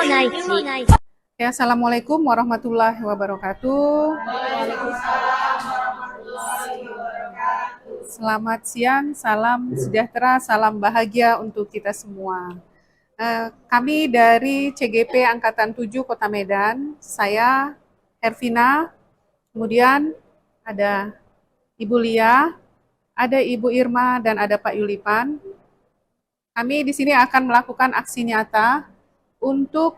Ya, Assalamualaikum warahmatullahi wabarakatuh. Selamat siang, salam sejahtera, salam bahagia untuk kita semua. Kami dari CGP Angkatan 7 Kota Medan, saya Hervina, kemudian ada Ibu Lia, ada Ibu Irma, dan ada Pak Yulipan. Kami di sini akan melakukan aksi nyata untuk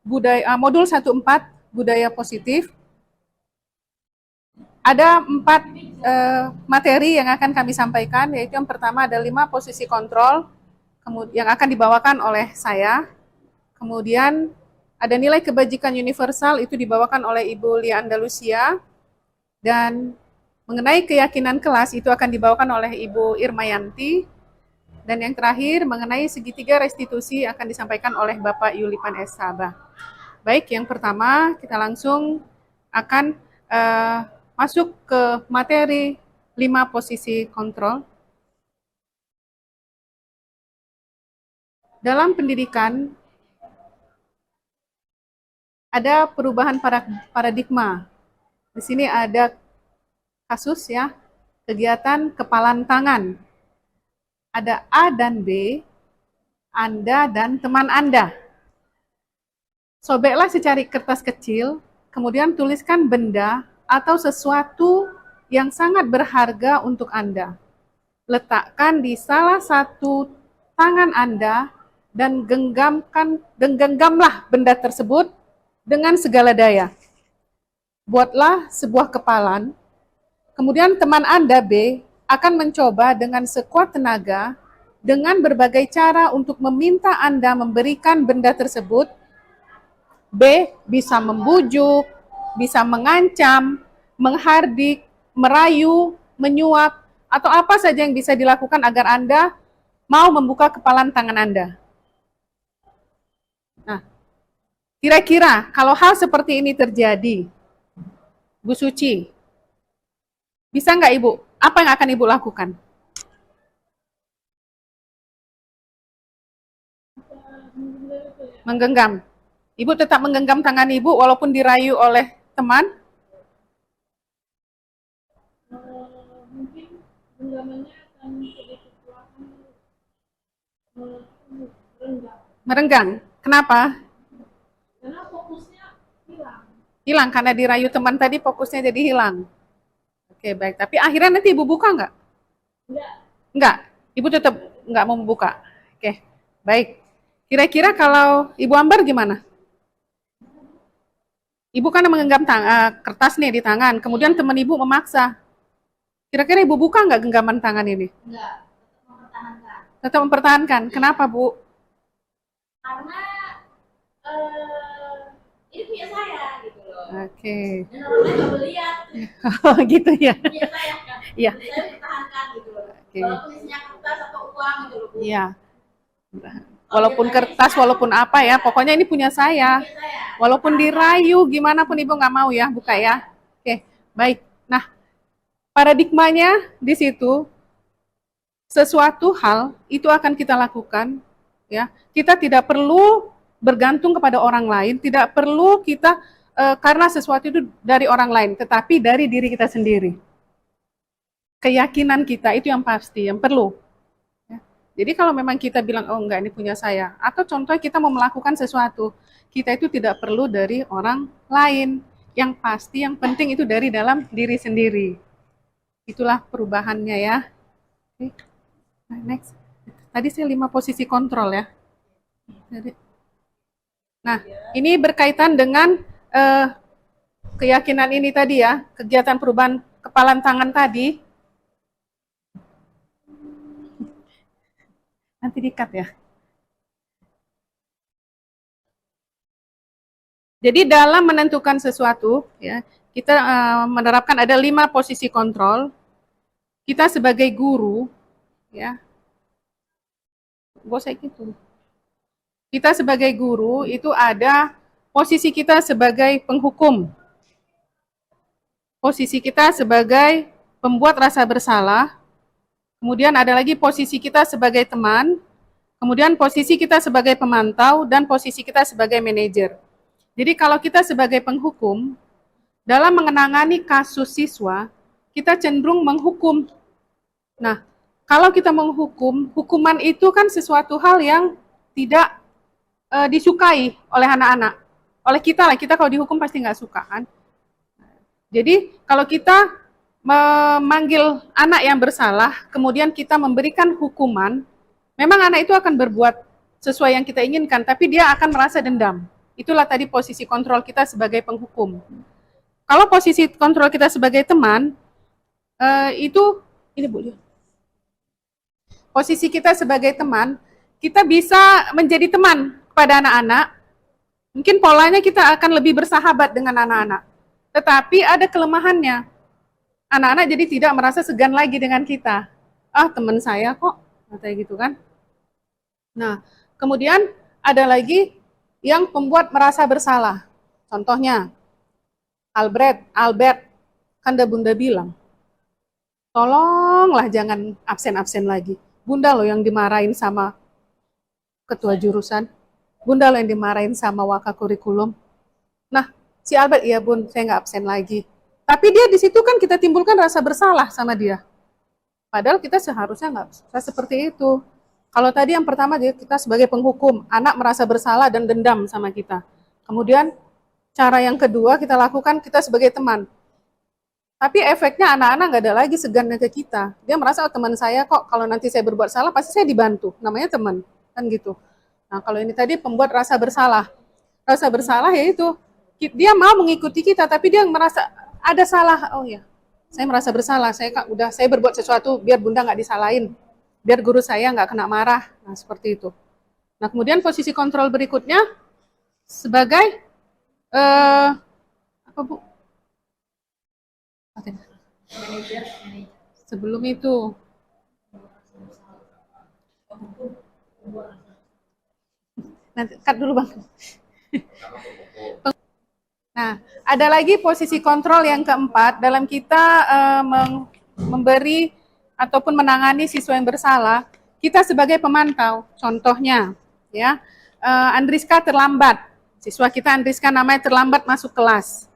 modul 14 budaya positif. Ada 4 materi yang akan kami sampaikan, yaitu yang pertama ada 5 posisi kontrol yang akan dibawakan oleh saya. Kemudian ada nilai kebajikan universal, itu dibawakan oleh Ibu Lia Andalusia. Dan mengenai keyakinan kelas, itu akan dibawakan oleh Ibu Irmayanti. Dan yang terakhir, mengenai segitiga restitusi akan disampaikan oleh Bapak Yulipan S. Sabah. Baik, yang pertama kita langsung akan masuk ke materi 5 posisi kontrol. Dalam pendidikan, ada perubahan paradigma. Di sini ada kasus ya, kegiatan kepalan tangan. Ada A dan B, Anda dan teman Anda. Sobeklah secari kertas kecil, kemudian tuliskan benda atau sesuatu yang sangat berharga untuk Anda. Letakkan di salah satu tangan Anda dan genggamlah benda tersebut dengan segala daya. Buatlah sebuah kepalan, kemudian teman Anda B akan mencoba dengan sekuat tenaga dengan berbagai cara untuk meminta Anda memberikan benda tersebut. B bisa membujuk, bisa mengancam, menghardik, merayu, menyuap, atau apa saja yang bisa dilakukan agar Anda mau membuka kepalan tangan Anda. Nah, kira-kira kalau hal seperti ini terjadi, Bu Suci, bisa nggak Ibu? Apa yang akan Ibu lakukan? Menggenggam. Ibu tetap menggenggam tangan Ibu walaupun dirayu oleh teman? Mungkin genggamannya akan sedikit merenggang. Kenapa? karena fokusnya hilang. Hilang karena dirayu teman tadi, fokusnya jadi hilang. Oke, baik. Tapi akhirnya nanti Ibu buka nggak? Enggak. Ibu tetap nggak mau membuka. Oke, baik. Kira-kira kalau Ibu Ambar gimana? Ibu kan menggenggam kertas nih di tangan, kemudian teman Ibu memaksa. Kira-kira Ibu buka nggak genggaman tangan ini? Enggak, tetap mempertahankan. Tetap mempertahankan. Kenapa, Bu? Karena ini punya saya gitu loh. Oke. Dan orang lain nggak melihat. Oh, gitu ya. Punya saya kan. Iya. Jadi saya mempertahankan gitu loh. Oke. Walaupun isinya kertas atau uang gitu loh, Bu. Iya. Walaupun kertas, walaupun apa ya, pokoknya ini punya saya. Walaupun dirayu, gimana pun Ibu nggak mau ya, buka ya. Oke, baik. Nah, paradigmanya di situ, sesuatu hal itu akan kita lakukan, ya. Kita tidak perlu bergantung kepada orang lain, tidak perlu kita karena sesuatu itu dari orang lain, tetapi dari diri kita sendiri. Keyakinan kita itu yang pasti, yang perlu. Jadi kalau memang kita bilang, oh enggak ini punya saya, atau contohnya kita mau melakukan sesuatu, kita itu tidak perlu dari orang lain. Yang pasti, yang penting itu dari dalam diri sendiri. Itulah perubahannya ya. Oke. Nah, next. Tadi saya 5 posisi kontrol ya. Nah, ini berkaitan dengan keyakinan ini tadi ya, kegiatan perubahan kepalan tangan tadi. Nanti di-cut ya. Jadi dalam menentukan sesuatu, ya, kita menerapkan ada 5 posisi kontrol. Kita sebagai guru, ya, gitu. Kita sebagai guru itu ada posisi kita sebagai penghukum, posisi kita sebagai pembuat rasa bersalah, kemudian ada lagi posisi kita sebagai teman, Kemudian posisi kita sebagai pemantau dan posisi kita sebagai manajer. Jadi kalau kita sebagai penghukum, dalam mengenangani kasus siswa, kita cenderung menghukum. Nah, kalau kita menghukum, hukuman itu kan sesuatu hal yang tidak disukai oleh anak-anak. Oleh kita lah, kita kalau dihukum pasti nggak suka kan. Jadi kalau kita memanggil anak yang bersalah, kemudian kita memberikan hukuman, memang anak itu akan berbuat sesuai yang kita inginkan, tapi dia akan merasa dendam. Itulah tadi posisi kontrol kita sebagai penghukum. Kalau posisi kontrol kita sebagai teman, itu, ini Bu, posisi kita sebagai teman, kita bisa menjadi teman kepada anak-anak. Mungkin polanya kita akan lebih bersahabat dengan anak-anak. Tetapi ada kelemahannya. Anak-anak jadi tidak merasa segan lagi dengan kita. Ah, teman saya kok, katanya gitu kan. Nah, kemudian ada lagi yang pembuat merasa bersalah. Contohnya, Albert, kan Bunda bilang, tolonglah jangan absen-absen lagi. Bunda loh yang dimarahin sama ketua jurusan. Bunda loh yang dimarahin sama wakakurikulum. Nah, si Albert, iya Bun, saya nggak absen lagi. Tapi dia di situ kan kita timbulkan rasa bersalah sama dia. Padahal kita seharusnya nggak bisa seperti itu. Kalau tadi yang pertama kita sebagai penghukum, anak merasa bersalah dan dendam sama kita. Kemudian cara yang kedua kita lakukan kita sebagai teman. Tapi efeknya anak-anak nggak ada lagi segannya ke kita. Dia merasa, oh, teman saya kok kalau nanti saya berbuat salah pasti saya dibantu. Namanya teman, kan gitu. Nah kalau ini tadi pembuat rasa bersalah. Rasa bersalah yaitu dia mau mengikuti kita, tapi dia merasa ada salah. Oh ya, saya merasa bersalah. Saya berbuat sesuatu biar Bunda nggak disalahin, biar guru saya nggak kena marah. Nah seperti itu. Nah kemudian posisi kontrol berikutnya sebagai apa Bu? Sebelum itu. Nanti cut dulu Bang. Nah, ada lagi posisi kontrol yang keempat dalam kita memberi ataupun menangani siswa yang bersalah, kita sebagai pemantau. Contohnya, ya, Andriska terlambat. Siswa kita Andriska namanya terlambat masuk kelas.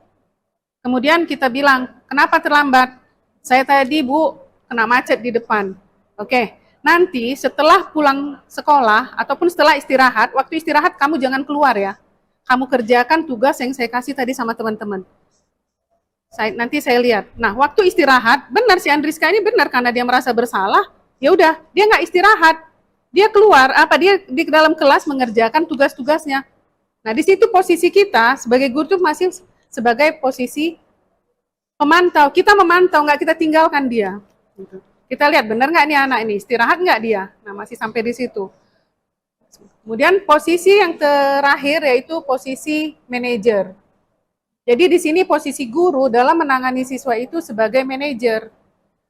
Kemudian kita bilang, kenapa terlambat? Saya tadi Bu kena macet di depan. Oke, nanti setelah pulang sekolah ataupun setelah istirahat, waktu istirahat kamu jangan keluar ya. Kamu kerjakan tugas yang saya kasih tadi sama teman-teman. Nanti saya lihat. Nah, waktu istirahat, benar si Andriska ini benar karena dia merasa bersalah. Ya udah, dia nggak istirahat. Dia keluar, dia di dalam kelas mengerjakan tugas-tugasnya. Nah, di situ posisi kita sebagai guru itu masih sebagai posisi pemantau. Kita memantau, nggak kita tinggalkan dia. Kita lihat benar nggak nih anak ini, istirahat nggak dia? Nah, masih sampai di situ. Kemudian posisi yang terakhir yaitu posisi manajer. Jadi di sini posisi guru dalam menangani siswa itu sebagai manajer.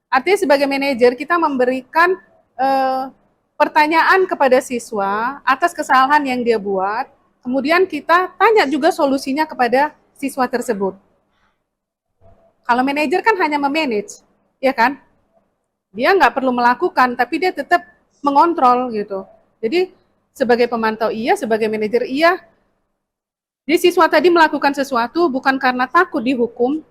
Artinya sebagai manajer kita memberikan pertanyaan kepada siswa atas kesalahan yang dia buat, kemudian kita tanya juga solusinya kepada siswa tersebut. Kalau manajer kan hanya memanage, ya kan? Dia nggak perlu melakukan, tapi dia tetap mengontrol gitu. Jadi sebagai pemantau iya, sebagai manajer iya. Jadi siswa tadi melakukan sesuatu bukan karena takut dihukum,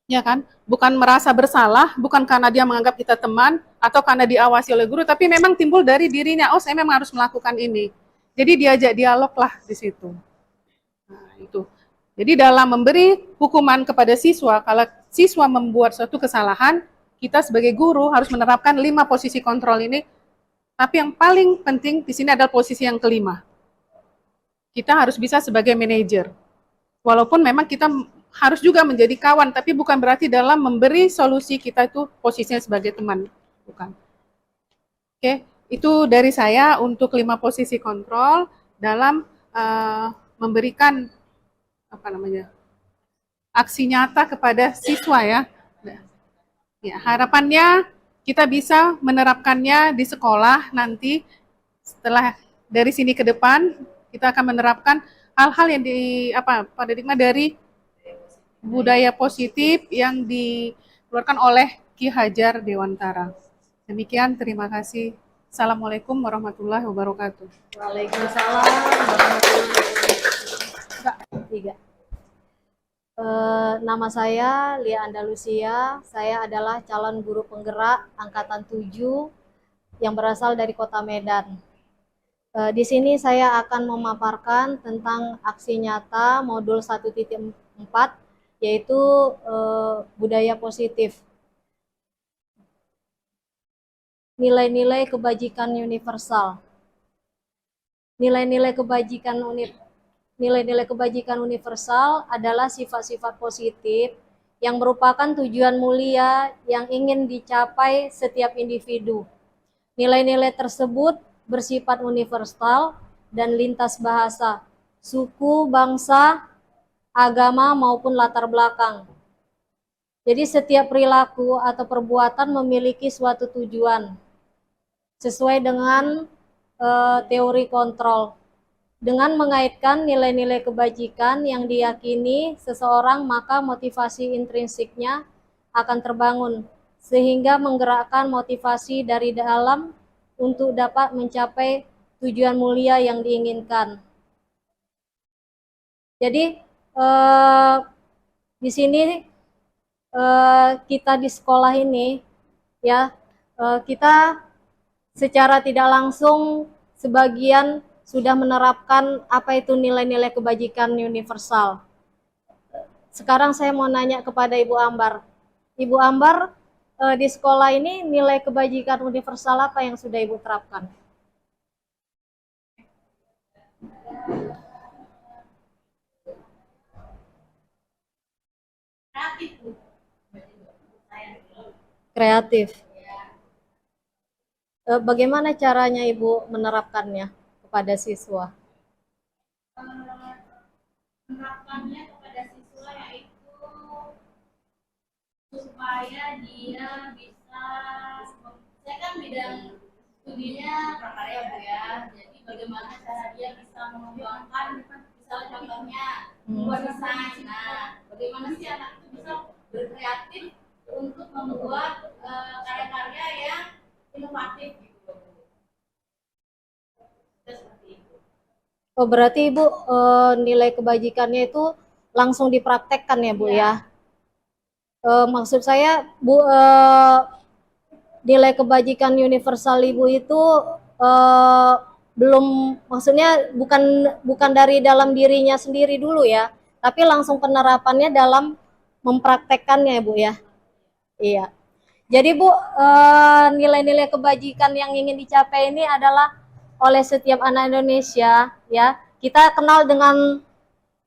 ya kan? Bukan merasa bersalah, bukan karena dia menganggap kita teman, atau karena diawasi oleh guru, tapi memang timbul dari dirinya, oh saya memang harus melakukan ini. Jadi diajak dialog lah di situ. Nah, itu. Jadi dalam memberi hukuman kepada siswa, kalau siswa membuat suatu kesalahan, kita sebagai guru harus menerapkan 5 posisi kontrol ini. Tapi yang paling penting di sini adalah posisi yang kelima. Kita harus bisa sebagai manajer. Walaupun memang kita harus juga menjadi kawan, tapi bukan berarti dalam memberi solusi kita itu posisinya sebagai teman. Bukan. Oke, itu dari saya untuk 5 posisi kontrol dalam memberikan aksi nyata kepada siswa ya. Ya, harapannya kita bisa menerapkannya di sekolah nanti. Setelah dari sini ke depan kita akan menerapkan hal-hal yang paradigma dari budaya positif yang dikeluarkan oleh Ki Hajar Dewantara. Demikian, terima kasih. Assalamualaikum warahmatullahi wabarakatuh. Waalaikumsalam warahmatullahi wabarakatuh. Tiga. Nama saya Lia Andalusia. Saya adalah calon guru penggerak angkatan 7 yang berasal dari Kota Medan. Di sini saya akan memaparkan tentang aksi nyata modul 1.4, yaitu budaya positif. Nilai-nilai kebajikan universal. Nilai-nilai kebajikan universal adalah sifat-sifat positif yang merupakan tujuan mulia yang ingin dicapai setiap individu. Nilai-nilai tersebut bersifat universal dan lintas bahasa, suku, bangsa, agama, maupun latar belakang. Jadi setiap perilaku atau perbuatan memiliki suatu tujuan sesuai dengan teori kontrol. Dengan mengaitkan nilai-nilai kebajikan yang diyakini seseorang, maka motivasi intrinsiknya akan terbangun, sehingga menggerakkan motivasi dari dalam untuk dapat mencapai tujuan mulia yang diinginkan. Jadi di sini kita di sekolah ini ya, kita secara tidak langsung sebagian sudah menerapkan apa itu nilai-nilai kebajikan universal. Sekarang saya mau nanya kepada Ibu Ambar. Ibu Ambar, di sekolah ini nilai kebajikan universal apa yang sudah Ibu terapkan? Kreatif, Bu. Kreatif. Bagaimana caranya Ibu menerapkannya kepada siswa? Menerapkannya kepada siswa yaitu supaya dia bisa, saya kan bidang studinya prakarya, Bu ya, jadi bagaimana cara dia bisa mengembangkan, misalnya contohnya membuat desain. Nah, bagaimana sih anak itu bisa berkreatif untuk membuat karya-karya yang inovatif gitu. Seperti itu. Oh, berarti Ibu nilai kebajikannya itu langsung dipraktekkan ya Bu ya? Maksud saya Bu, nilai kebajikan universal Ibu itu belum, maksudnya bukan dari dalam dirinya sendiri dulu ya, tapi langsung penerapannya dalam mempraktekkannya ya Bu ya? Iya. Jadi Bu, nilai-nilai kebajikan yang ingin dicapai ini adalah oleh setiap anak Indonesia ya. Kita kenal dengan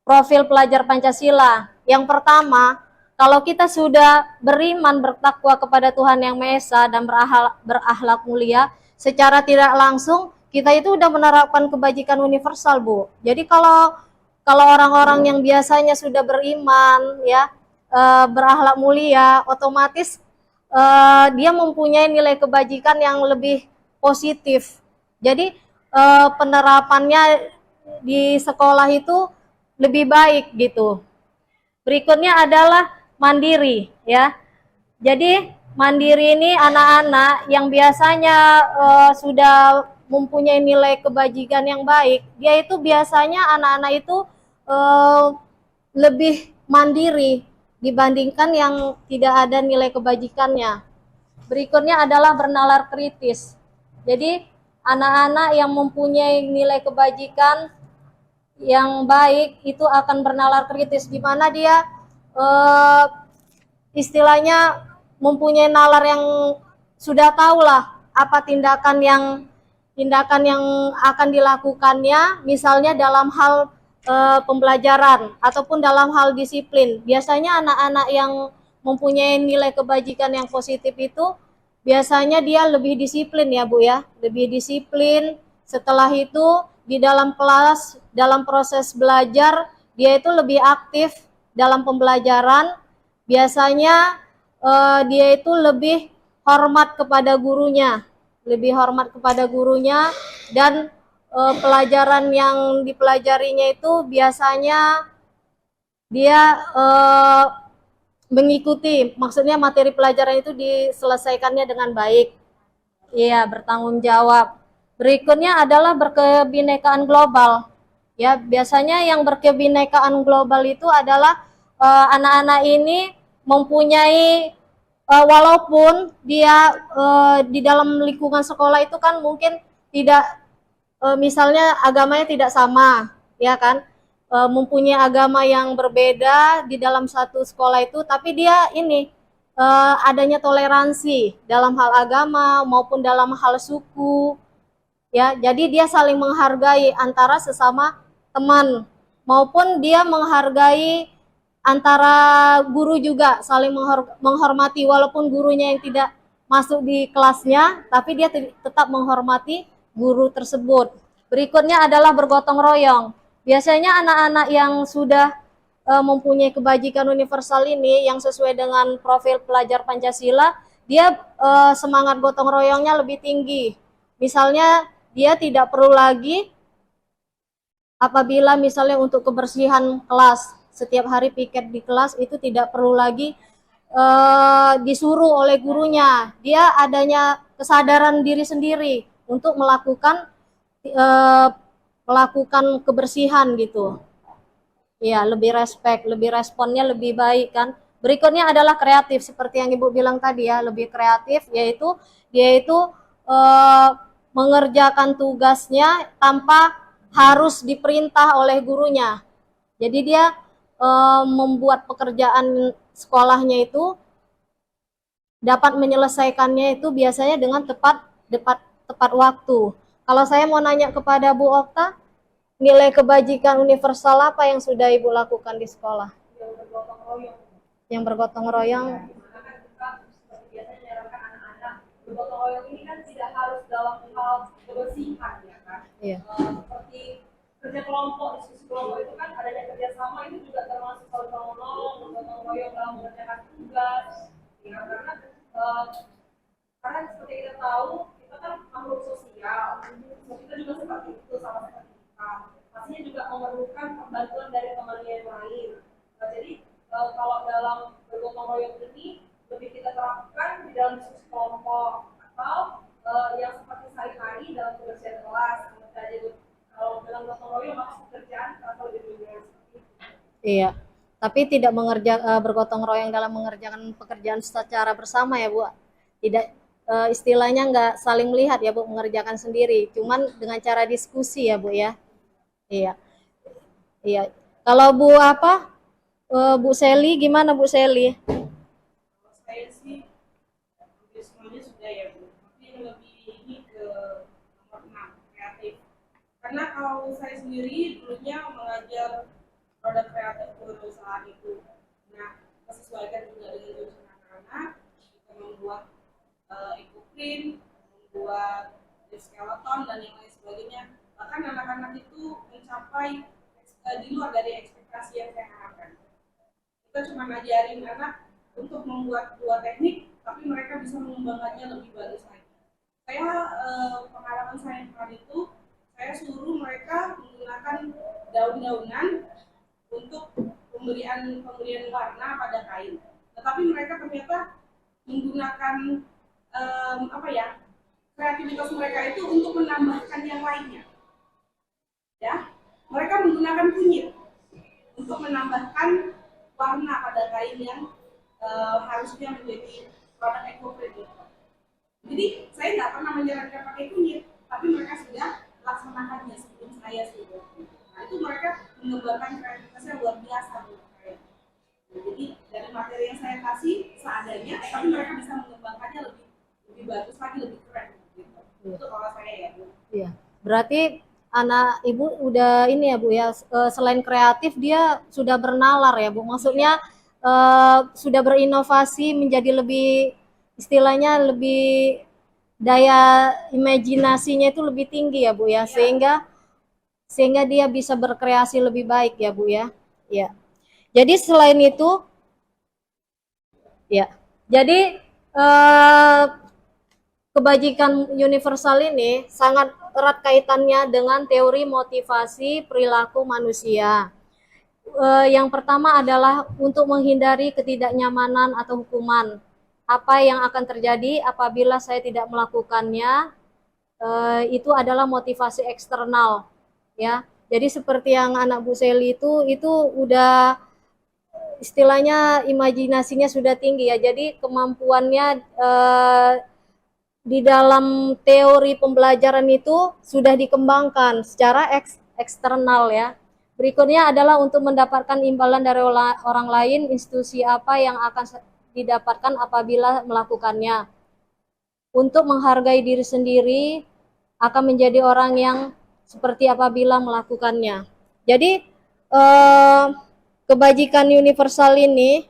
profil pelajar Pancasila. Yang pertama, kalau kita sudah beriman, bertakwa kepada Tuhan Yang Maha Esa dan berakhlak mulia, secara tidak langsung kita itu udah menerapkan kebajikan universal, Bu. Jadi kalau orang-orang yang biasanya sudah beriman ya, berakhlak mulia, otomatis dia mempunyai nilai kebajikan yang lebih positif. Jadi penerapannya di sekolah itu lebih baik gitu. Berikutnya adalah mandiri ya. Jadi mandiri ini anak-anak yang biasanya sudah mempunyai nilai kebajikan yang baik, dia itu biasanya anak-anak itu lebih mandiri dibandingkan yang tidak ada nilai kebajikannya. Berikutnya adalah bernalar kritis. Jadi anak-anak yang mempunyai nilai kebajikan yang baik itu akan bernalar kritis, di mana dia istilahnya mempunyai nalar yang sudah tahulah apa tindakan yang akan dilakukannya, misalnya dalam hal pembelajaran ataupun dalam hal disiplin. Biasanya anak-anak yang mempunyai nilai kebajikan yang positif itu biasanya dia lebih disiplin ya Bu ya, lebih disiplin. Setelah itu di dalam kelas, dalam proses belajar, dia itu lebih aktif dalam pembelajaran. Biasanya dia itu lebih hormat kepada gurunya, dan pelajaran yang dipelajarinya itu biasanya dia mengikuti, maksudnya materi pelajaran itu diselesaikannya dengan baik. Iya, bertanggung jawab. Berikutnya adalah berkebinekaan global. Ya, biasanya yang berkebinekaan global itu adalah anak-anak ini mempunyai walaupun dia di dalam lingkungan sekolah itu kan mungkin tidak misalnya agamanya tidak sama, ya kan? Mempunyai agama yang berbeda di dalam satu sekolah itu, tapi dia ini adanya toleransi dalam hal agama maupun dalam hal suku, ya. Jadi dia saling menghargai antara sesama teman, maupun dia menghargai antara guru juga, saling menghormati walaupun gurunya yang tidak masuk di kelasnya, tapi dia tetap menghormati guru tersebut. Berikutnya adalah bergotong royong. Biasanya anak-anak yang sudah mempunyai kebajikan universal ini yang sesuai dengan profil pelajar Pancasila, dia semangat gotong royongnya lebih tinggi. Misalnya dia tidak perlu lagi apabila misalnya untuk kebersihan kelas, setiap hari piket di kelas itu tidak perlu lagi disuruh oleh gurunya. Dia adanya kesadaran diri sendiri untuk melakukan kebersihan gitu. Ya, lebih respect, lebih responnya lebih baik kan. Berikutnya adalah kreatif, seperti yang Ibu bilang tadi ya, lebih kreatif, yaitu dia itu mengerjakan tugasnya tanpa harus diperintah oleh gurunya. Jadi dia membuat pekerjaan sekolahnya itu dapat menyelesaikannya itu biasanya dengan tepat waktu. Kalau saya mau nanya kepada Bu Okta, nilai kebajikan universal apa yang sudah Ibu lakukan di sekolah? Yang bergotong royong. Bergotong royong ini kan tidak harus dalam hal kebersihan ya kan. Iya. Seperti kerja kelompok, diskusi kelompok itu kan adanya kerjasama, itu juga termasuk saling menolong, bergotong royong dalam mengerjakan tugas. Ya, karena seperti kita tahu, kita kan makhluk sosial, so, kita juga seperti itu sama seperti kita. Pastinya juga memerlukan bantuan dari teman yang lain. Nah, jadi kalau dalam bergotong royong ini lebih kita terapkan di dalam diskusi kelompok atau yang seperti sehari-hari dalam kebersihan kelas. Kalau dalam gotong royong maka pekerjaan atau lebih seperti itu. Iya. Tapi tidak bergotong royong dalam mengerjakan pekerjaan secara bersama ya Bu. Tidak istilahnya nggak saling melihat ya Bu, mengerjakan sendiri. Cuman dengan cara diskusi ya Bu ya. Iya. Iya. Kalau Bu Bu Seli gimana Bu Seli? Saya sih semuanya sudah ya Bu, tapi lebih ini ke nomor 6, kreatif. Karena kalau saya sendiri dulunya mengajar produk kreatif perusahaan itu. Nah, sesuaikan juga dengan jurusan anak-anak, kita membuat eco-print, membuat skeleton dan yang lain sebagainya. Bahkan anak-anak itu mencapai di luar dari ekspektasi yang saya harapkan. Kita cuma ngajarin anak untuk membuat dua teknik, tapi mereka bisa mengembangkannya lebih bagus lagi. Saya pengalaman saya kemarin itu, saya suruh mereka menggunakan daun-daunan untuk pemberian warna pada kain. Tetapi mereka ternyata menggunakan kreativitas mereka itu untuk menambahkan yang lainnya. Ya, mereka menggunakan kunyit untuk menambahkan warna pada kain yang harusnya menjadi produk eco-friendly. Jadi saya nggak pernah menyarankan pakai kunyit, tapi mereka sudah laksanakannya sebelum saya sudah. Nah, itu mereka mengembangkan kreativitasnya luar biasa menurut saya. Jadi dari materi yang saya kasih seadanya, tapi mereka bisa mengembangkannya lebih bagus lagi, lebih keren. Gitu. Itu kalau saya ya Bu. Iya. Berarti anak Ibu udah ini ya Bu ya, selain kreatif dia sudah bernalar ya Bu. Maksudnya sudah berinovasi menjadi lebih, istilahnya lebih, daya imajinasinya itu lebih tinggi ya Bu ya, sehingga dia bisa berkreasi lebih baik ya Bu ya. Ya. Jadi selain itu ya. Jadi kebajikan universal ini sangat erat kaitannya dengan teori motivasi perilaku manusia. Yang pertama adalah untuk menghindari ketidaknyamanan atau hukuman. apa yang akan terjadi apabila saya tidak melakukannya. Itu adalah motivasi eksternal, ya. Jadi seperti yang anak Bu Seli itu udah istilahnya imajinasinya sudah tinggi ya. Jadi kemampuannya di dalam teori pembelajaran itu sudah dikembangkan secara eksternal ya. Berikutnya adalah untuk mendapatkan imbalan dari orang lain, institusi apa yang akan didapatkan apabila melakukannya. Untuk menghargai diri sendiri akan menjadi orang yang seperti apabila melakukannya. Jadi kebajikan universal ini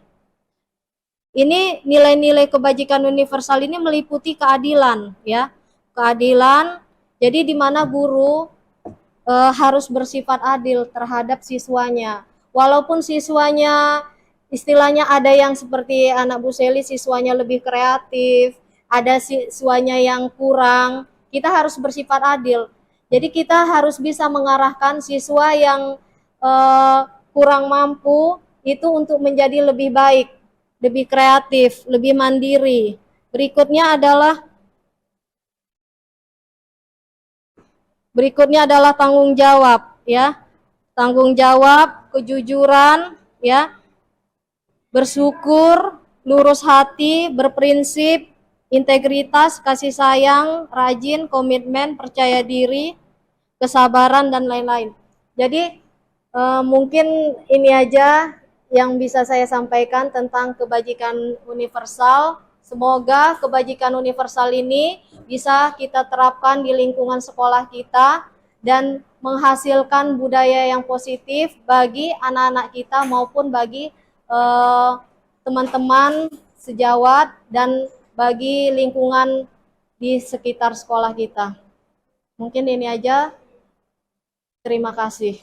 nilai-nilai kebajikan universal ini meliputi keadilan ya. Keadilan, jadi di mana guru harus bersifat adil terhadap siswanya. Walaupun siswanya istilahnya ada yang seperti anak Bu Seli siswanya lebih kreatif, ada siswanya yang kurang, kita harus bersifat adil. Jadi kita harus bisa mengarahkan siswa yang kurang mampu itu untuk menjadi lebih baik, lebih kreatif, lebih mandiri. Berikutnya adalah tanggung jawab ya. Tanggung jawab, kejujuran ya. Bersyukur, lurus hati, berprinsip, integritas, kasih sayang, rajin, komitmen, percaya diri, kesabaran dan lain-lain. Jadi mungkin ini aja yang bisa saya sampaikan tentang kebajikan universal. Semoga kebajikan universal ini bisa kita terapkan di lingkungan sekolah kita dan menghasilkan budaya yang positif bagi anak-anak kita maupun bagi teman-teman sejawat dan bagi lingkungan di sekitar sekolah kita. Mungkin ini aja. Terima kasih.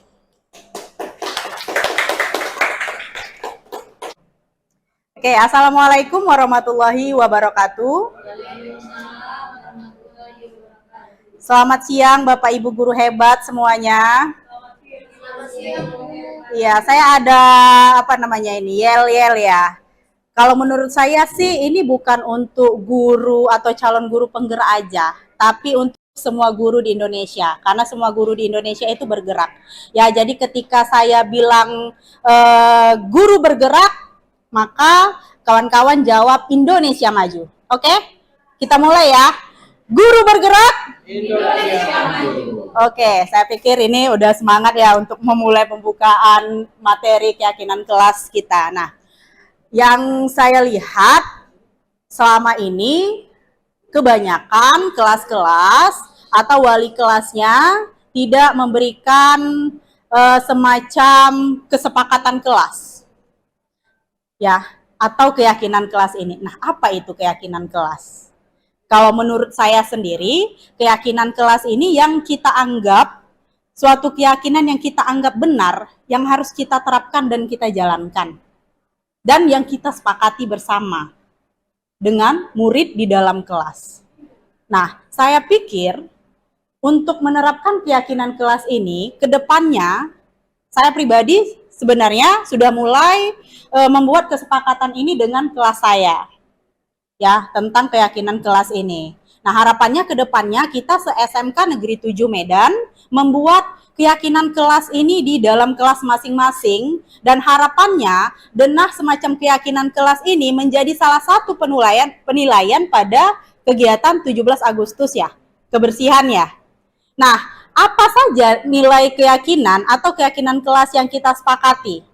Oke, assalamualaikum warahmatullahi wabarakatuh. Selamat siang Bapak Ibu guru hebat semuanya. Iya, saya ada yel-yel ya. Kalau menurut saya sih ini bukan untuk guru atau calon guru penggerak aja, tapi untuk semua guru di Indonesia, karena semua guru di Indonesia itu bergerak. Ya, jadi ketika saya bilang guru bergerak, maka kawan-kawan jawab Indonesia maju. Oke? Kita mulai ya. Guru bergerak, Indonesia maju. Oke, saya pikir ini udah semangat ya untuk memulai pembukaan materi keyakinan kelas kita. Nah, yang saya lihat selama ini kebanyakan kelas-kelas atau wali kelasnya tidak memberikan semacam kesepakatan kelas. Ya, atau keyakinan kelas ini. Nah, apa itu keyakinan kelas? Kalau menurut saya sendiri, keyakinan kelas ini yang kita anggap, suatu keyakinan yang kita anggap benar, yang harus kita terapkan dan kita jalankan. Dan yang kita sepakati bersama dengan murid di dalam kelas. Nah, saya pikir untuk menerapkan keyakinan kelas ini, ke depannya, saya pribadi sebenarnya sudah mulai membuat kesepakatan ini dengan kelas saya. Ya, tentang keyakinan kelas ini. Nah, harapannya ke depannya kita se-SMK Negeri 7 Medan membuat keyakinan kelas ini di dalam kelas masing-masing dan harapannya denah semacam keyakinan kelas ini menjadi salah satu penilaian pada kegiatan 17 Agustus ya, kebersihan ya. Nah, apa saja nilai keyakinan atau keyakinan kelas yang kita sepakati?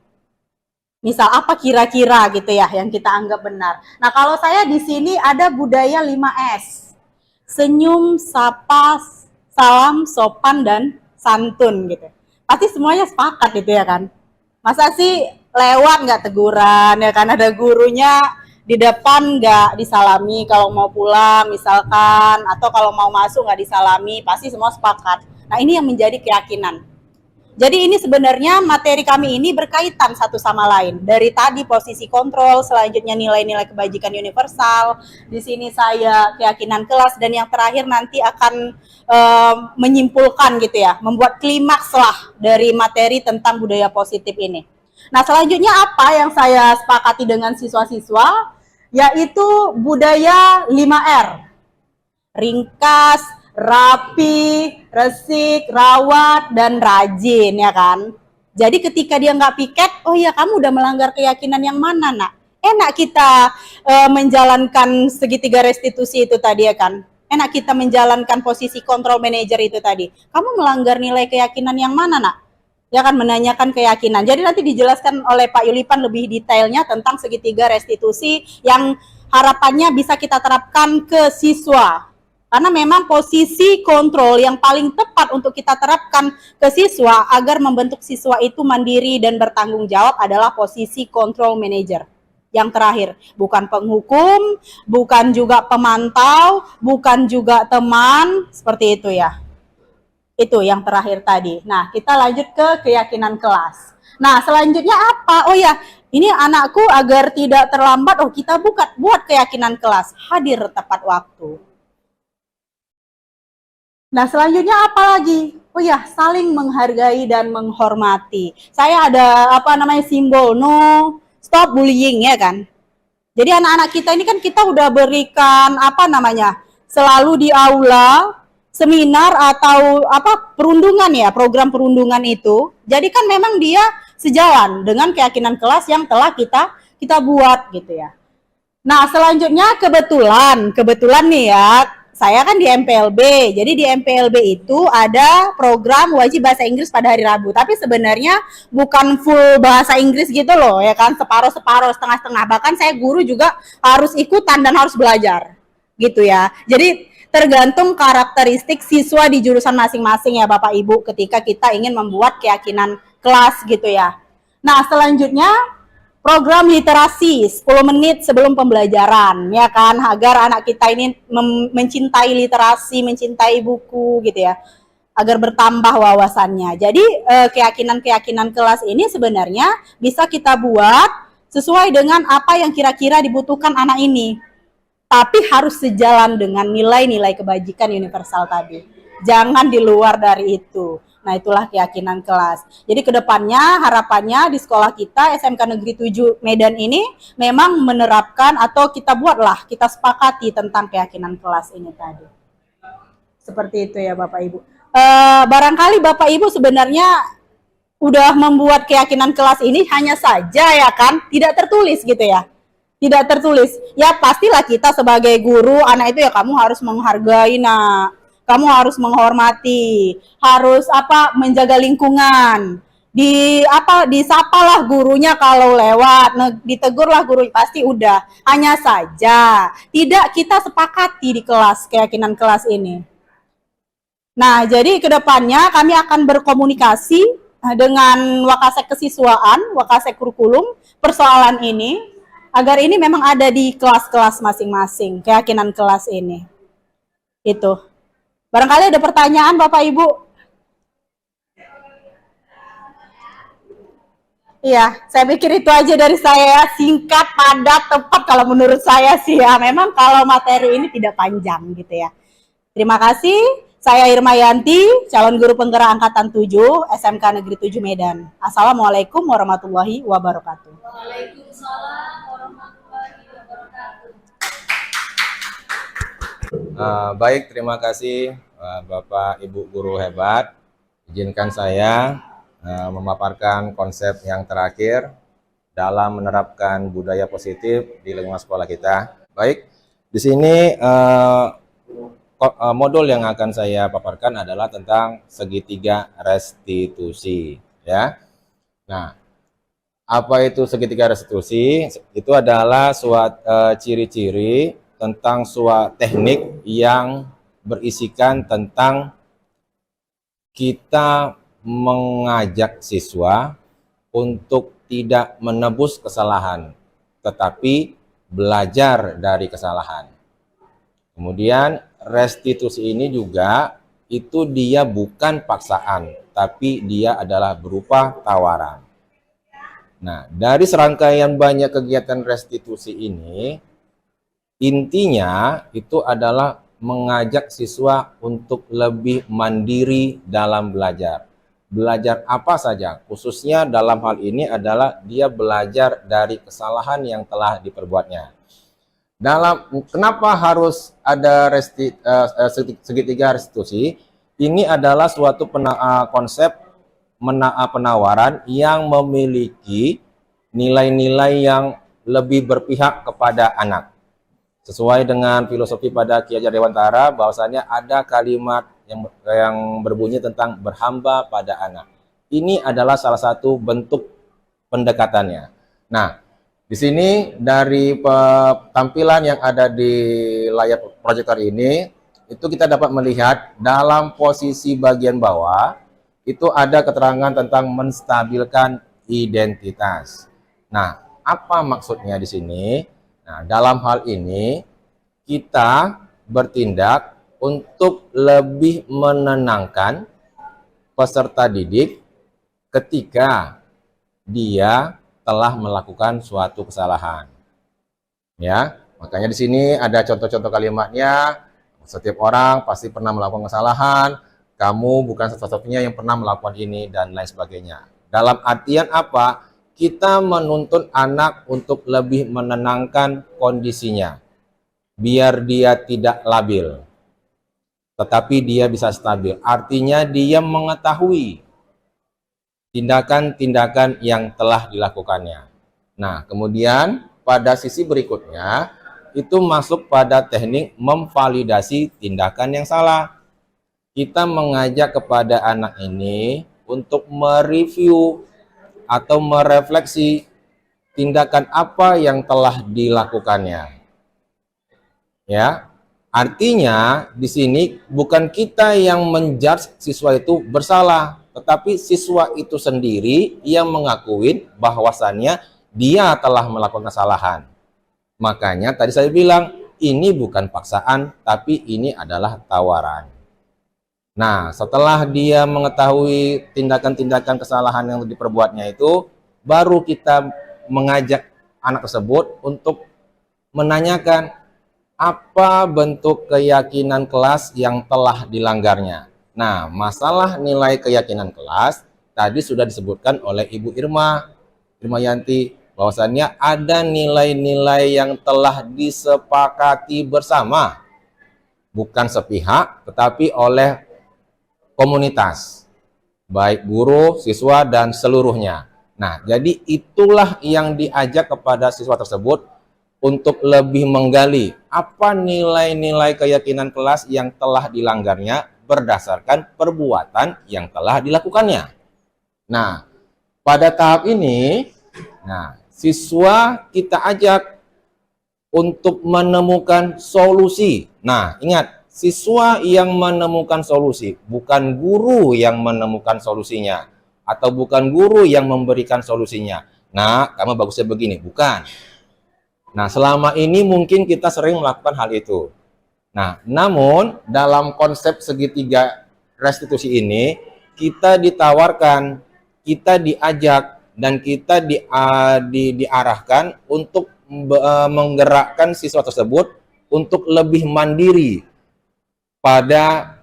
Misal apa kira-kira gitu ya yang kita anggap benar. Nah, kalau saya di sini ada budaya 5S. Senyum, sapa, salam, sopan, dan santun gitu. Pasti semuanya sepakat gitu ya kan. Masa sih lewat nggak teguran ya kan, ada gurunya di depan nggak disalami kalau mau pulang misalkan, atau kalau mau masuk nggak disalami, pasti semua sepakat. Nah, ini yang menjadi keyakinan. Jadi ini sebenarnya materi kami ini berkaitan satu sama lain. Dari tadi posisi kontrol, selanjutnya nilai-nilai kebajikan universal. Di sini saya keyakinan kelas, dan yang terakhir nanti akan menyimpulkan gitu ya, membuat klimaks lah dari materi tentang budaya positif ini. Nah, selanjutnya apa yang saya sepakati dengan siswa-siswa? yaitu budaya 5R. Ringkas, rapi, resik, rawat, dan rajin, ya kan? Jadi ketika dia nggak piket, oh ya kamu udah melanggar keyakinan yang mana, nak? Enak kita menjalankan segitiga restitusi itu tadi, ya kan? Enak kita menjalankan posisi kontrol manager itu tadi. Kamu melanggar nilai keyakinan yang mana, nak? Ya kan, menanyakan keyakinan. Jadi nanti dijelaskan oleh Pak Yulipan lebih detailnya tentang segitiga restitusi yang harapannya bisa kita terapkan ke siswa. Karena memang posisi kontrol yang paling tepat untuk kita terapkan ke siswa agar membentuk siswa itu mandiri dan bertanggung jawab adalah posisi control manager. Yang terakhir, bukan penghukum, bukan juga pemantau, bukan juga teman, seperti itu ya. Itu yang terakhir tadi. Nah, kita lanjut ke keyakinan kelas. Nah, selanjutnya apa? Oh ya, ini anakku agar tidak terlambat, oh kita buat keyakinan kelas, hadir tepat waktu. Nah, selanjutnya apa lagi? Oh ya, saling menghargai dan menghormati. Saya ada simbol no stop bullying, ya kan? Jadi anak-anak kita ini kan kita udah berikan selalu di aula seminar atau perundungan ya, program perundungan itu. Jadi kan memang dia sejalan dengan keyakinan kelas yang telah kita buat gitu ya. Nah, selanjutnya kebetulan nih ya, saya kan di MPLB. Jadi di MPLB itu ada program wajib bahasa Inggris pada hari Rabu. Tapi sebenarnya bukan full bahasa Inggris gitu loh, ya kan? Separuh-separuh, setengah-setengah. Bahkan saya guru juga harus ikutan dan harus belajar. Gitu ya. Jadi tergantung karakteristik siswa di jurusan masing-masing ya Bapak Ibu ketika kita ingin membuat keyakinan kelas gitu ya. Nah, selanjutnya program literasi 10 menit sebelum pembelajaran, ya kan, agar anak kita ini mencintai literasi, mencintai buku gitu ya, agar bertambah wawasannya. Jadi keyakinan-keyakinan kelas ini sebenarnya bisa kita buat sesuai dengan apa yang kira-kira dibutuhkan anak ini, tapi harus sejalan dengan nilai-nilai kebajikan universal tadi. Jangan di luar dari itu. Nah, itulah keyakinan kelas. Jadi kedepannya harapannya di sekolah kita SMK Negeri 7 Medan ini memang menerapkan atau kita sepakati tentang keyakinan kelas ini tadi. Seperti itu ya Bapak Ibu. Barangkali Bapak Ibu sebenarnya udah membuat keyakinan kelas ini hanya saja ya kan, tidak tertulis gitu ya. Tidak tertulis. Ya pastilah kita sebagai guru anak itu ya kamu harus menghargai nak. Kamu harus menghormati, harus menjaga lingkungan. Disapalah gurunya kalau lewat, ditegurlah guru, pasti udah. Hanya saja tidak kita sepakati di kelas keyakinan kelas ini. Nah, jadi kedepannya kami akan berkomunikasi dengan Wakasek Kesiswaan, Wakasek Kurikulum persoalan ini agar ini memang ada di kelas-kelas masing-masing keyakinan kelas ini. Itu. Barangkali ada pertanyaan Bapak Ibu? Iya, saya pikir itu aja dari saya, singkat, padat, tepat kalau menurut saya sih ya. Memang kalau materi ini tidak panjang gitu ya. Terima kasih, saya Irma Yanti, calon guru penggerak angkatan 7 SMK Negeri 7 Medan. Assalamualaikum warahmatullahi wabarakatuh. Waalaikumsalam warahmatullahi wabarakatuh. Baik, terima kasih Bapak Ibu guru hebat. Izinkan saya memaparkan konsep yang terakhir dalam menerapkan budaya positif di lingkungan sekolah kita. Baik, di sini modul yang akan saya paparkan adalah tentang segitiga restitusi, ya. Nah, apa itu segitiga restitusi? Itu adalah suatu ciri-ciri tentang suatu teknik yang berisikan tentang kita mengajak siswa untuk tidak menebus kesalahan, tetapi belajar dari kesalahan. Kemudian restitusi ini juga itu dia bukan paksaan, tapi dia adalah berupa tawaran. Nah, dari serangkaian banyak kegiatan restitusi ini, intinya itu adalah mengajak siswa untuk lebih mandiri dalam belajar. Belajar apa saja, khususnya dalam hal ini adalah dia belajar dari kesalahan yang telah diperbuatnya. Kenapa harus ada segitiga restitusi? Ini adalah suatu konsep penawaran yang memiliki nilai-nilai yang lebih berpihak kepada anak. Sesuai dengan filosofi pada Ki Hajar Dewantara, bahwasanya ada kalimat yang berbunyi tentang berhamba pada anak. Ini adalah salah satu bentuk pendekatannya. Nah, di sini dari tampilan yang ada di layar proyektor ini, itu kita dapat melihat dalam posisi bagian bawah, itu ada keterangan tentang menstabilkan identitas. Nah, apa maksudnya di sini? Nah, dalam hal ini, kita bertindak untuk lebih menenangkan peserta didik ketika dia telah melakukan suatu kesalahan. Ya, makanya di sini ada contoh-contoh kalimatnya. Setiap orang pasti pernah melakukan kesalahan. Kamu bukan satu-satunya yang pernah melakukan ini dan lain sebagainya. Dalam artian apa? Kita menuntut anak untuk lebih menenangkan kondisinya, biar dia tidak labil, tetapi dia bisa stabil. Artinya dia mengetahui tindakan-tindakan yang telah dilakukannya. Nah, kemudian pada sisi berikutnya, itu masuk pada teknik memvalidasi tindakan yang salah. Kita mengajak kepada anak ini untuk mereview atau merefleksi tindakan apa yang telah dilakukannya. Ya, artinya di sini bukan kita yang menjudge siswa itu bersalah, tetapi siswa itu sendiri yang mengakui bahwasannya dia telah melakukan kesalahan. Makanya tadi saya bilang, ini bukan paksaan, tapi ini adalah tawaran. Nah, setelah dia mengetahui tindakan-tindakan kesalahan yang diperbuatnya itu, baru kita mengajak anak tersebut untuk menanyakan apa bentuk keyakinan kelas yang telah dilanggarnya. Nah, masalah nilai keyakinan kelas tadi sudah disebutkan oleh Ibu Irmayanti, bahwasannya ada nilai-nilai yang telah disepakati bersama, bukan sepihak, tetapi oleh komunitas, baik guru, siswa, dan seluruhnya. Nah, jadi itulah yang diajak kepada siswa tersebut untuk lebih menggali apa nilai-nilai keyakinan kelas yang telah dilanggarnya berdasarkan perbuatan yang telah dilakukannya. Nah, pada tahap ini, siswa kita ajak untuk menemukan solusi. Nah, ingat, siswa yang menemukan solusi, bukan guru yang menemukan solusinya, atau bukan guru yang memberikan solusinya. Nah, kamu bagusnya begini, bukan. Nah, selama ini mungkin kita sering melakukan hal itu. Nah, namun dalam konsep segitiga restitusi ini, kita ditawarkan, kita diajak, dan kita diarahkan untuk menggerakkan siswa tersebut untuk lebih mandiri pada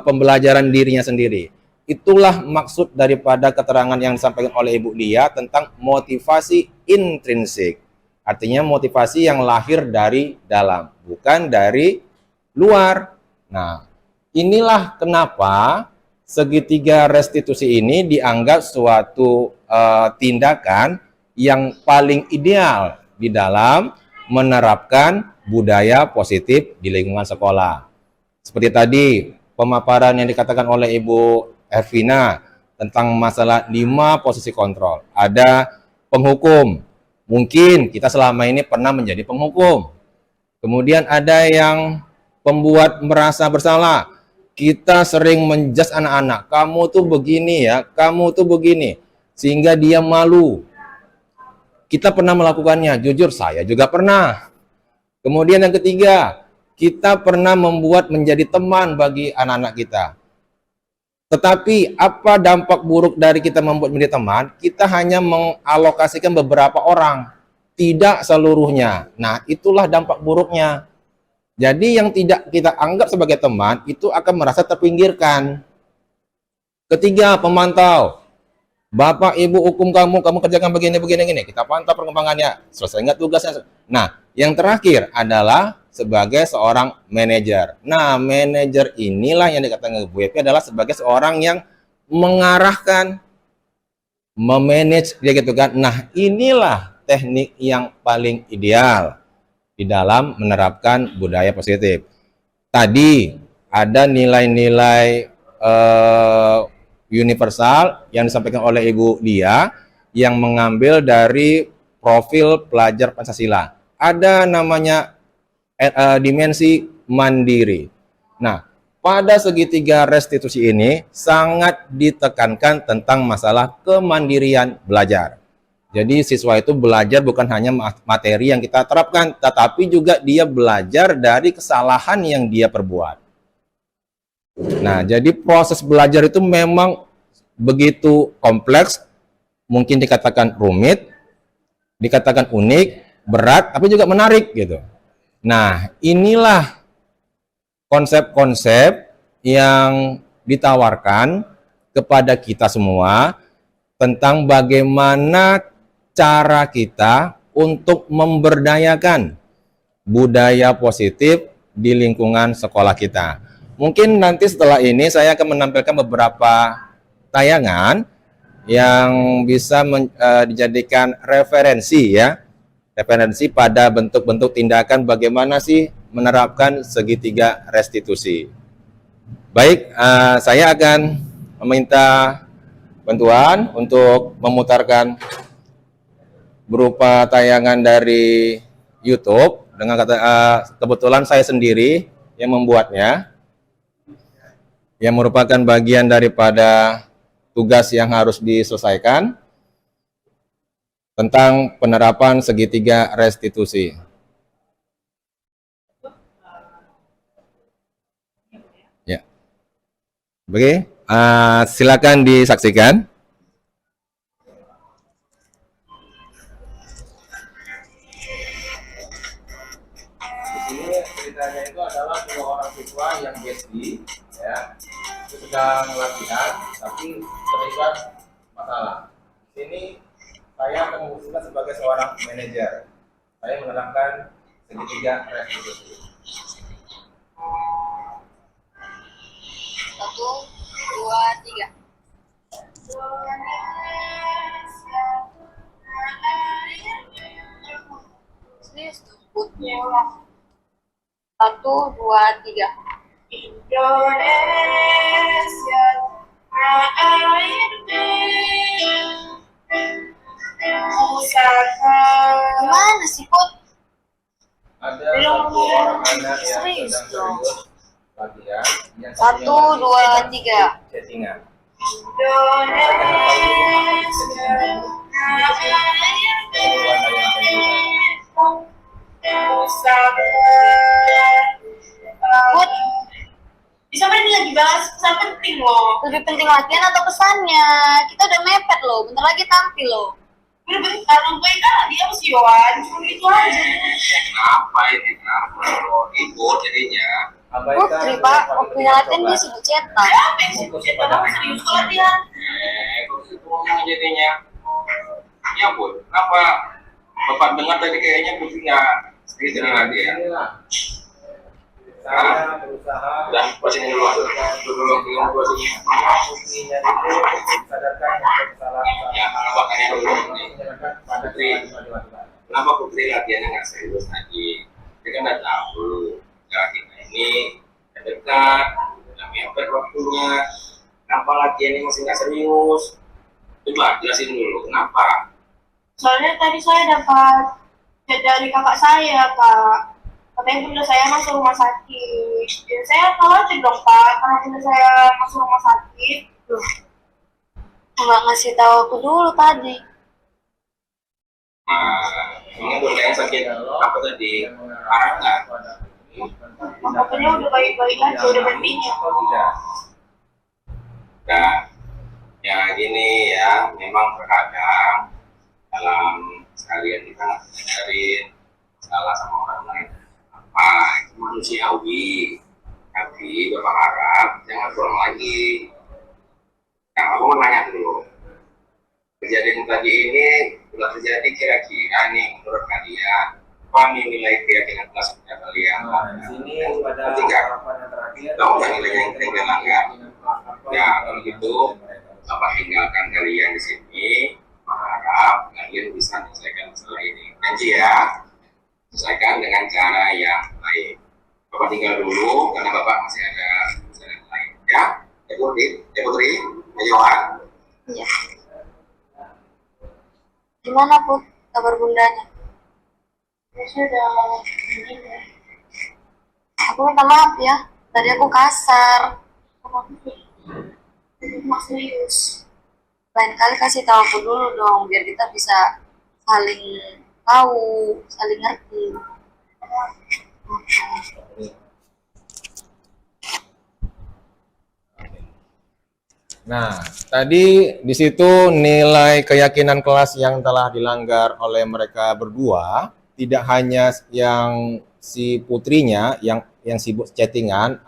pembelajaran dirinya sendiri. Itulah maksud daripada keterangan yang disampaikan oleh Ibu Lia tentang motivasi intrinsik. Artinya motivasi yang lahir dari dalam, bukan dari luar. Nah, inilah kenapa segitiga restitusi ini dianggap suatu tindakan yang paling ideal di dalam menerapkan budaya positif di lingkungan sekolah. Seperti tadi, pemaparan yang dikatakan oleh Ibu Ervina tentang masalah 5 posisi kontrol. Ada penghukum. Mungkin kita selama ini pernah menjadi penghukum. Kemudian ada yang pembuat merasa bersalah. Kita sering menjudge anak-anak, kamu tuh begini ya, kamu tuh begini. Sehingga dia malu. Kita pernah melakukannya, jujur saya juga pernah. Kemudian yang ketiga, kita pernah membuat menjadi teman bagi anak-anak kita. Tetapi apa dampak buruk dari kita membuat menjadi teman? Kita hanya mengalokasikan beberapa orang, tidak seluruhnya. Nah, itulah dampak buruknya. Jadi yang tidak kita anggap sebagai teman, itu akan merasa terpinggirkan. Ketiga, pemantau. Bapak, Ibu, hukum kamu kerjakan begini, kita pantau perkembangannya. Selesai nggak tugasnya? Nah, Yang terakhir adalah sebagai seorang manajer. Nah, manajer inilah yang dikatakan Bu Epi adalah sebagai seorang yang mengarahkan, memanage, dia gitu kan. Nah, inilah teknik yang paling ideal di dalam menerapkan budaya positif. Tadi ada nilai-nilai universal yang disampaikan oleh Ibu Dia yang mengambil dari profil pelajar Pancasila. Ada namanya dimensi mandiri. Nah, pada segitiga restitusi ini sangat ditekankan tentang masalah kemandirian belajar. Jadi siswa itu belajar bukan hanya materi yang kita terapkan, tetapi juga dia belajar dari kesalahan yang dia perbuat. Nah, jadi proses belajar itu memang begitu kompleks, mungkin dikatakan rumit, dikatakan unik, berat, tapi juga menarik gitu. Nah, inilah konsep-konsep yang ditawarkan kepada kita semua tentang bagaimana cara kita untuk memberdayakan budaya positif di lingkungan sekolah kita. Mungkin nanti setelah ini saya akan menampilkan beberapa tayangan yang bisa dijadikan referensi ya. Referensi pada bentuk-bentuk tindakan bagaimana sih menerapkan segitiga restitusi. Baik, saya akan meminta bantuan untuk memutarkan berupa tayangan dari YouTube dengan kebetulan saya sendiri yang membuatnya, yang merupakan bagian daripada tugas yang harus diselesaikan tentang penerapan segitiga restitusi. Ya, oke, silakan disaksikan. Ceritanya itu adalah dua orang siswa yang BSD ya, itu sedang latihan tapi terlibat masalah. Di sini saya akan mengusulkan sebagai seorang manajer. Saya menerapkan segitiga restitusi. 1, 2, 3. Serius tuh. 1, 2, 3. Indonesia gimana sih, Put? Ada satu orang anak yang Serius sedang dong. serius latihan. 1, 2, 3. Settingan. Put, Bisa berarti lagi bahas pesan penting loh. lebih penting latihan atau pesannya? Kita udah mepet loh, bentar lagi tampil loh. Bentar, gue kan dia mesti Yohan, cuma itu aja. Kenapa ini? Kenapa lo ribut jadinya? Putri, Pak, waktunya latihan dia sibuk cetak. Apa yang sih? Kita mau serius latihan. Terus itu yang jadinya. Ya Bu, kenapa Bapak dengar tadi kayaknya Putri nggak sedikit lagi ya? Inilah. Saya berusaha Udah, posisi dulu. Dulu yang gua sini. putrinya itu sadarkan untuk Ya, kesalahan-kesalahan makanya dulu nih. menyenangkan pada Putri. kesalahan yang dilakukan. Kenapa Putri latihannya nggak serius lagi? Dia kan udah tahu cara kita ini dekat, udah mepet waktunya. Kenapa latihannya masih nggak serius? Coba jelasin dulu kenapa. Soalnya tadi saya dapat chat dari kakak saya, Pak. Katanya bunda saya masuk rumah sakit. Dan saya khawatir dong, Pak, karena bunda saya masuk rumah sakit. Loh, nggak ngasih tahu aku dulu tadi. Ini bunda yang sakit apa tadi? Parah nggak? Makanya udah baik-baik aja, udah berpindah. Atau tidak? Nah, ya gini ya, memang terkadang dalam sekalian kita ngajarin salah sama orang lain apa itu manusiawi, tapi Bapak harap jangan kurang lagi. Nah, aku mau nanya dulu, kejadian tadi ini sudah terjadi kira-kira nih menurut kalian apa nih nilai keyakinan kelas kalian? Nah, di sini pada Ketiga, tahapan yang terakhir, tahu nggak nilainya yang sering dilanggar? Ya, kalau gitu, Bapak tinggalkan kalian di sini. Harap kalian bisa menyelesaikan masalah ini. Janji ya, selesaikan dengan cara yang baik. Bapak tinggal dulu karena Bapak masih ada urusan yang lain. Ya, ya Putri, ya Yohan. Iya. Gimana Put kabar bundanya? Ya sudah, begini. Aku minta maaf ya, tadi aku kasar. Mak serius. Lain kali kasih tahu aku dulu dong, biar kita bisa saling tahu, saling ngerti. nah, tadi di situ nilai keyakinan kelas yang telah dilanggar oleh mereka berdua, tidak hanya yang si putrinya yang sibuk chattingan,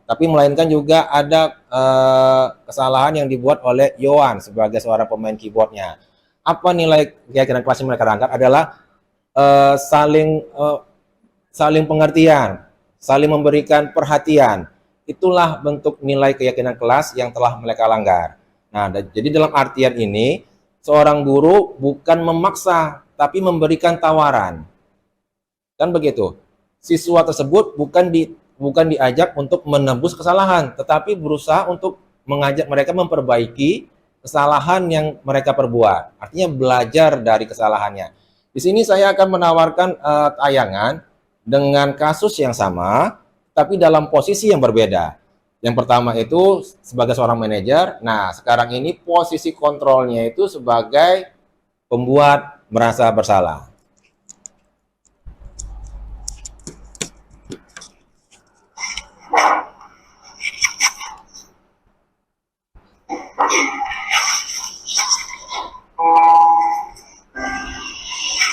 tapi melainkan juga ada kesalahan yang dibuat oleh Yohan sebagai seorang pemain keyboardnya. Apa nilai keyakinan kelas yang mereka langgar adalah saling pengertian, saling memberikan perhatian. Itulah bentuk nilai keyakinan kelas yang telah mereka langgar. Nah, jadi dalam artian ini, seorang guru bukan memaksa, tapi memberikan tawaran. Kan begitu. Siswa tersebut bukan diajak untuk menebus kesalahan, tetapi berusaha untuk mengajak mereka memperbaiki kesalahan yang mereka perbuat. Artinya belajar dari kesalahannya. Di sini saya akan menawarkan tayangan dengan kasus yang sama, tapi dalam posisi yang berbeda. Yang pertama itu sebagai seorang manajer. Nah, sekarang ini posisi kontrolnya itu sebagai pembuat merasa bersalah.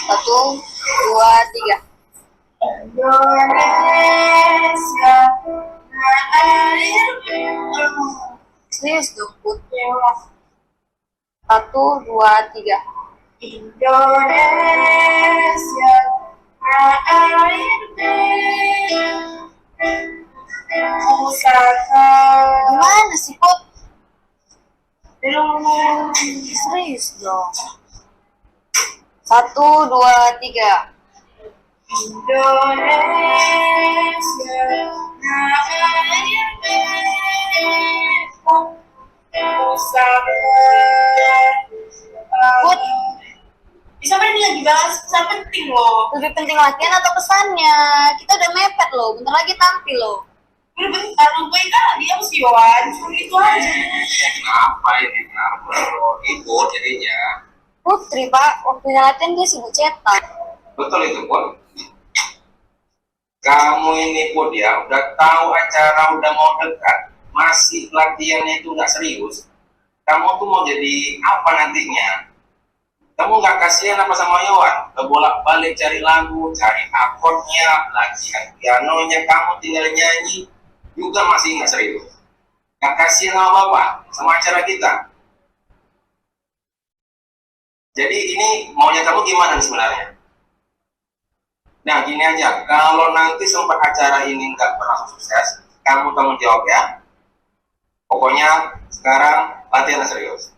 Satu, dua, tiga. Indonesia, serius dong Put. Satu, dua, tiga. Indonesia, gimana sih Put? Serius dong. Satu, dua, tiga. Indonesia, Put, Bisa ini lagi bahas pesan penting loh. lebih penting latihan atau pesannya? Kita udah mepet loh, bentar lagi tampil loh. Udah bentar, gue kan dia mesti Yohan, cuma itu aja. Kenapa ini? Kenapa lo ikut jadinya? Putri Pak, waktunya latihan dia sibuk cetak. Betul itu Put. Kamu ini Put ya, udah tahu acara udah mau dekat, masih latihannya itu nggak serius. Kamu tuh mau jadi apa nantinya? Kamu nggak kasihan apa sama Yohan? Bolak-balik cari lagu, cari akordnya, latihan pianonya, kamu tinggal nyanyi, juga masih nggak serius. Nggak kasihan sama Bapak, sama acara kita. Jadi ini maunya kamu gimana nih sebenarnya? Nah gini aja, kalau nanti sempat acara ini nggak berlangsung sukses, kamu tanggung jawab ya. Pokoknya sekarang latihan serius.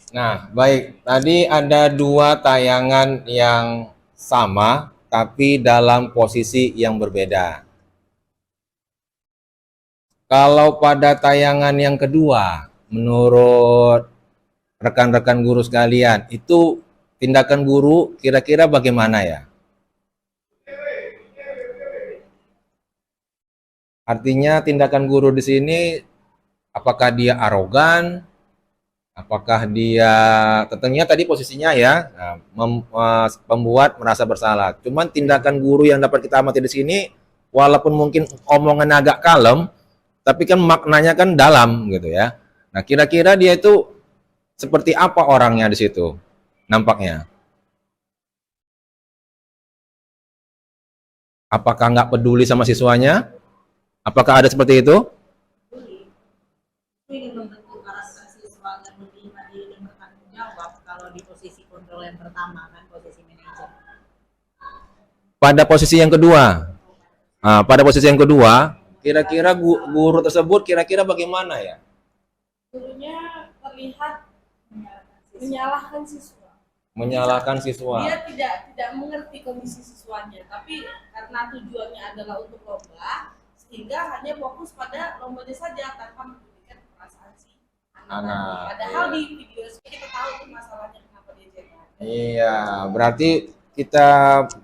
Nah, baik. Tadi ada dua tayangan yang sama, tapi dalam posisi yang berbeda. Kalau pada tayangan yang kedua, menurut rekan-rekan guru sekalian, itu tindakan guru kira-kira bagaimana ya? Artinya tindakan guru di sini, apakah dia arogan? Apakah dia, tentunya tadi posisinya ya, membuat merasa bersalah. Cuman tindakan guru yang dapat kita amati di sini, walaupun mungkin omongan agak kalem, tapi kan maknanya kan dalam gitu ya. Nah kira-kira dia itu seperti apa orangnya di situ, nampaknya? Apakah nggak peduli sama siswanya? Apakah ada seperti itu? Ingin membentuk karakter siswa kalau yang pertama kan posisi manajer. Pada posisi yang kedua, kira-kira guru tersebut kira-kira bagaimana ya? Gurunya terlihat menyalahkan siswa. Menyalahkan siswa. Dia tidak mengerti kondisi siswanya, tapi karena tujuannya adalah untuk lomba, sehingga hanya fokus pada lombanya saja tanpa memperhatikan perasaan si anak. Padahal di video kita tahu tuh masalahnya kenapa dia cekat. Iya, berarti kita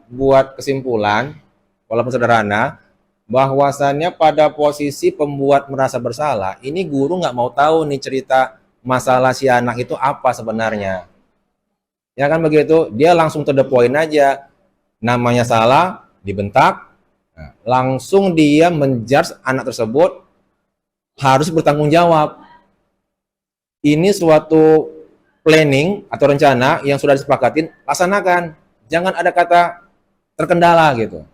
buat kesimpulan, walaupun sederhana, bahwasannya pada posisi pembuat merasa bersalah, ini guru nggak mau tahu nih cerita masalah si anak itu apa sebenarnya. Ya kan begitu, dia langsung to the point aja. Namanya salah, dibentak, nah, langsung dia menjudge anak tersebut harus bertanggung jawab. Ini suatu planning atau rencana yang sudah disepakatin, laksanakan. Jangan ada kata terkendala gitu.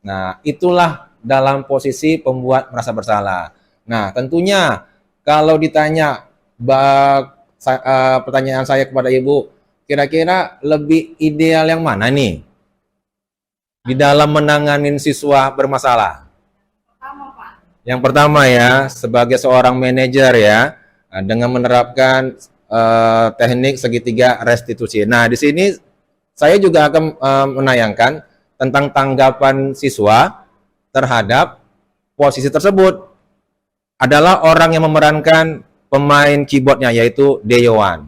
Nah, itulah dalam posisi pembuat merasa bersalah. Nah, tentunya kalau ditanya pertanyaan saya kepada Ibu, kira-kira lebih ideal yang mana nih di dalam menanganin siswa bermasalah? Yang pertama ya, sebagai seorang manajer ya, dengan menerapkan teknik segitiga restitusi. Nah, di sini saya juga akan menayangkan tentang tanggapan siswa terhadap posisi tersebut. Adalah orang yang memerankan pemain keyboardnya, yaitu Deyowan.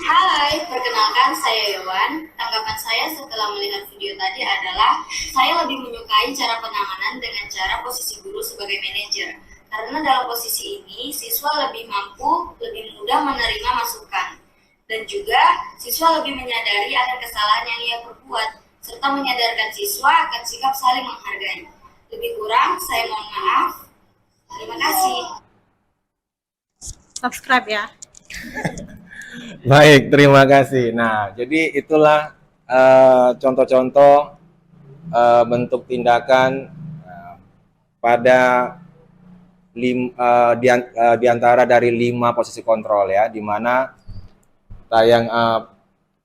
Hai, perkenalkan saya Yowan. Tanggapan saya setelah melihat video tadi adalah saya lebih menyukai cara penanganan dengan cara posisi guru sebagai manajer. Karena dalam posisi ini, siswa lebih mampu, lebih mudah menerima masukan. Dan juga, siswa lebih menyadari akan kesalahan yang ia perbuat, serta menyadarkan siswa akan sikap saling menghargai. Lebih kurang, saya mohon maaf. Terima kasih. Subscribe ya. Baik, terima kasih. Nah, jadi itulah contoh-contoh bentuk tindakan pada di antara dari 5 posisi kontrol ya, di mana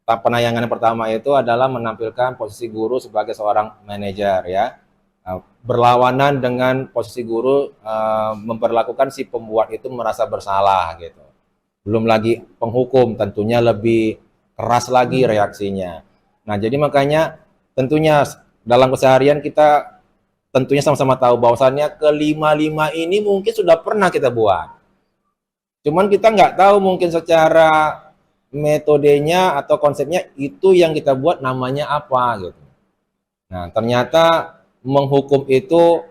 penayangan yang pertama itu adalah menampilkan posisi guru sebagai seorang manajer ya, berlawanan dengan posisi guru memperlakukan si pembuat itu merasa bersalah gitu. Belum lagi penghukum, tentunya lebih keras lagi reaksinya. Nah, jadi makanya tentunya dalam keseharian kita tentunya sama-sama tahu bahwasannya kelima-lima ini mungkin sudah pernah kita buat. Cuman kita nggak tahu mungkin secara metodenya atau konsepnya itu yang kita buat namanya apa gitu. Nah, ternyata menghukum itu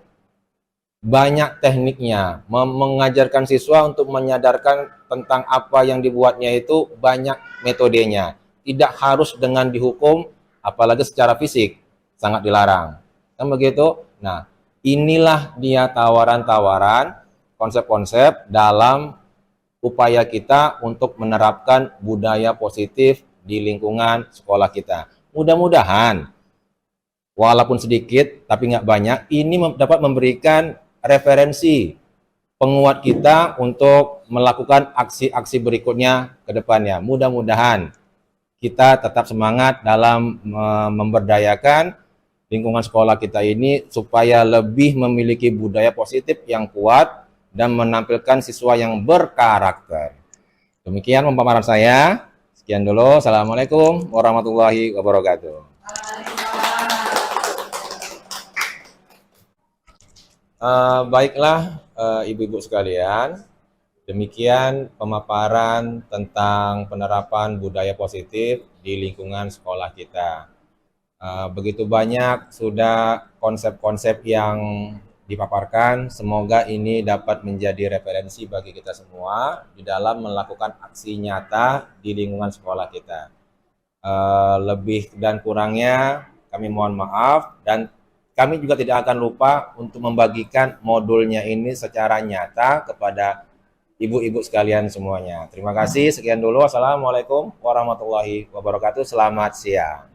banyak tekniknya, mengajarkan siswa untuk menyadarkan tentang apa yang dibuatnya itu banyak metodenya. Tidak harus dengan dihukum, apalagi secara fisik, sangat dilarang. Kan begitu? Nah, inilah dia tawaran-tawaran, konsep-konsep dalam upaya kita untuk menerapkan budaya positif di lingkungan sekolah kita. Mudah-mudahan, walaupun sedikit, tapi nggak banyak, ini dapat memberikan referensi penguat kita untuk melakukan aksi-aksi berikutnya ke depannya. Mudah-mudahan kita tetap semangat dalam memberdayakan lingkungan sekolah kita ini supaya lebih memiliki budaya positif yang kuat dan menampilkan siswa yang berkarakter. Demikian pemaparan saya. Sekian dulu. Assalamualaikum warahmatullahi wabarakatuh. Baiklah ibu-ibu sekalian, demikian pemaparan tentang penerapan budaya positif di lingkungan sekolah kita. Begitu banyak sudah konsep-konsep yang dipaparkan, semoga ini dapat menjadi referensi bagi kita semua di dalam melakukan aksi nyata di lingkungan sekolah kita. Lebih dan kurangnya kami mohon maaf, dan kami juga tidak akan lupa untuk membagikan modulnya ini secara nyata kepada ibu-ibu sekalian semuanya. Terima kasih, sekian dulu. Assalamualaikum warahmatullahi wabarakatuh. Selamat siang.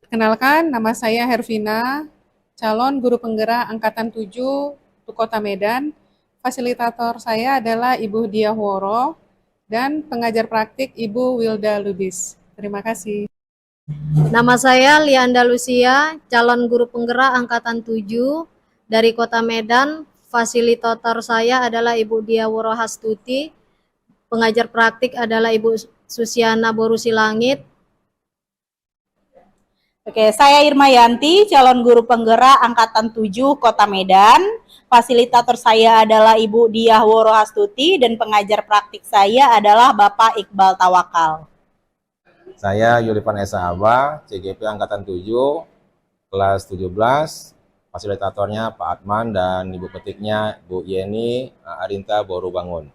Kenalkan, nama saya Hervina, calon guru penggerak Angkatan 7 untuk Kota Medan. Fasilitator saya adalah Ibu Diah Woro dan pengajar praktik Ibu Wilda Lubis. Terima kasih. Nama saya Lianda Lucia, calon guru penggerak angkatan 7 dari Kota Medan. Fasilitator saya adalah Ibu Diah Woro Hastuti. Pengajar praktik adalah Ibu Susiana Borusi Langit. Oke, saya Irma Yanti, calon guru penggerak angkatan 7 Kota Medan. Fasilitator saya adalah Ibu Diah Woro Hastuti dan pengajar praktik saya adalah Bapak Iqbal Tawakal. Saya Yulipan Esa Aba, CGP angkatan 7, kelas 17. Fasilitatornya Pak Atman dan Ibu petiknya Bu Yeni Arinta Boru Bangun.